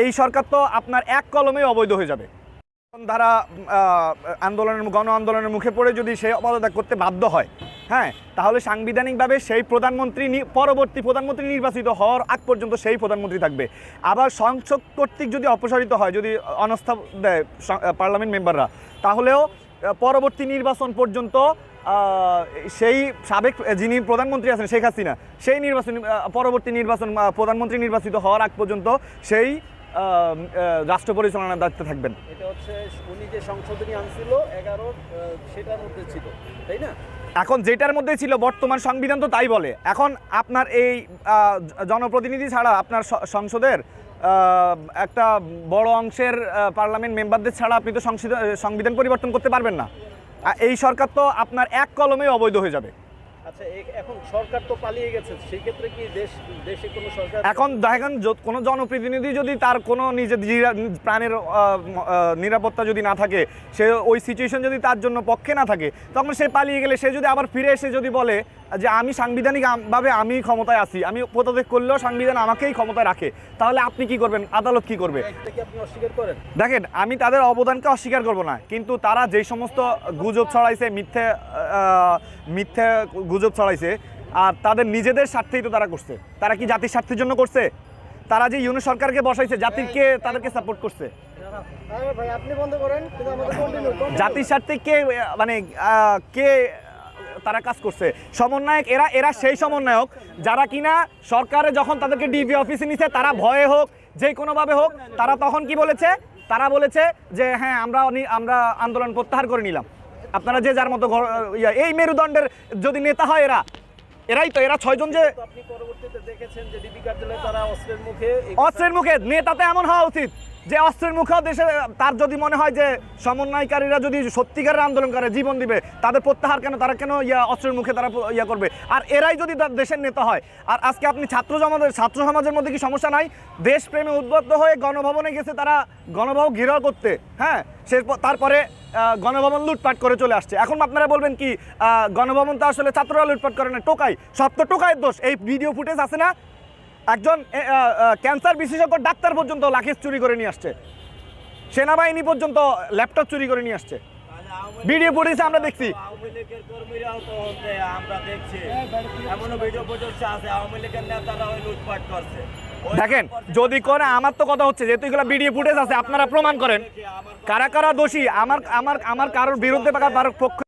এই সরকার তো আপনার এক কলমেই অবৈধ হয়ে যাবে। ধারা গণ আন্দোলনের মুখে পড়ে যদি সে পদত্যাগ করতে বাধ্য হয়, হ্যাঁ, তাহলে সাংবিধানিকভাবে সেই পরবর্তী প্রধানমন্ত্রী নির্বাচিত হওয়ার আগ পর্যন্ত সেই প্রধানমন্ত্রী থাকবে। আবার সংসদ কর্তৃক যদি অপসারিত হয়, যদি অনাস্থা দেয় পার্লামেন্ট মেম্বাররা, তাহলেও পরবর্তী নির্বাচন পর্যন্ত সেই সাবেক যিনি প্রধানমন্ত্রী আছেন শেখ হাসিনা, সেই পরবর্তী নির্বাচন প্রধানমন্ত্রী নির্বাচিত হওয়ার আগ পর্যন্ত সেই রাষ্ট্র পরিচালনার দায়িত্বে থাকবেন। এটা হচ্ছে উনি যে সংশোধনী আনছিল 11 সেটার মধ্যে ছিল, তাই না? এখন যেটার মধ্যে ছিল বর্তমান সংবিধান তো তাই বলে। এখন আপনার এই জনপ্রতিনিধি ছাড়া আপনার সংসদের একটা বড় অংশের পার্লামেন্ট মেম্বারদের ছাড়া আপনি তো সংবিধান পরিবর্তন করতে পারবেন না। এই সরকার তো আপনার এক কলমেই অবৈধ হয়ে যাবে। আচ্ছা, এখন সরকার তো পালিয়ে গেছে, সেই ক্ষেত্রে কি দেশে কোনো সরকার এখন দেখেন কোনো জনপ্রতিনিধি যদি তার কোনো নিজের প্রাণের নিরাপত্তা যদি না থাকে, সে ওই সিচুয়েশন যদি তার জন্য পক্ষে না থাকে, তখন সে পালিয়ে গেলে সে যদি আবার ফিরে এসে যদি বলে যে আমি সাংবিধানিকভাবে আমি ক্ষমতায় আছি, আমি পদত্যাগ করলেও সংবিধান আমাকেই ক্ষমতায় রাখে, তাহলে আপনি কি করবেন? আদালত কি করবে? আপনি অস্বীকার করেন? দেখেন, আমি তাদের অবদানকে অস্বীকার করব না, কিন্তু তারা যেই সমস্ত গুজব ছড়াইছে, মিথ্যে গুজব ছড়াইছে, আর তাদের নিজেদের স্বার্থেই তো তারা করছে। তারা কি জাতির স্বার্থের জন্য করছে? তারা যে ইউনিট সরকারকে বসাইছে, জাতিকে তাদেরকে সাপোর্ট করছে। জাতির স্বার্থে কে কে তারা কাজ করছে? সমন্বয়ক এরা সেই সমন্বয়ক যারা কিনা সরকারে যখন তাদেরকে ডিবি অফিসে নিছে, তারা ভয়ে হোক যে কোনোভাবে হোক, তারা তখন কি বলেছে? তারা বলেছে যে হ্যাঁ, আমরা আন্দোলন প্রত্যাহার করে নিলাম, আপনারা যে যার মতো এই মেরুদণ্ডের যদি নেতা হয় এরাই তো, এরা 6 জন যে আপনি পরবর্তীতে দেখেছেন যে ডিবি কার্যালয়ে তারা অস্ত্রের মুখে নেতাতে এমন হওয়া উচিত যে অস্ত্রের মুখেও দেশে তার যদি মনে হয় যে সমন্বয়কারীরা যদি সত্যিকারের আন্দোলন করে জীবন দিবে, তাদের প্রত্যাহার কেন, তারা কেন অস্ত্রের মুখে তারা করবে? আর এরাই যদি দেশের নেতা হয়। আর আজকে আপনি ছাত্র সমাজের মধ্যে কি সমস্যা নাই? দেশপ্রেমে উদ্বুদ্ধ হয়ে গণভবনে গেছে তারা গণভবন ঘেরাও করতে, হ্যাঁ, তারপরে গণভবন লুটপাট করে চলে আসছে। এখন আপনারা বলবেন কি গণভবন তো আসলে ছাত্ররা লুটপাট করে না, টোকাই, সব তো টোকাইয়ের দোষ। এই ভিডিও ফুটেজ আছে না, একজন ক্যান্সার বিশেষজ্ঞ ডাক্তার পর্যন্ত লাকেজ চুরি করে নিয়ে আসছে, সেনাবাহিনী পর্যন্ত ল্যাপটপ চুরি করে নিয়ে আসছে। ভিডিও ফুটেজে আমরা দেখছি। দেখেন, যদি করে, আমার তো কথা হচ্ছে যেহেতু এগুলো ভিডিও ফুটেজ আছে, আপনারা প্রমাণ করেন কারা কারা দোষী। আমার কারোর বিরুদ্ধে বা কারোর পক্ষে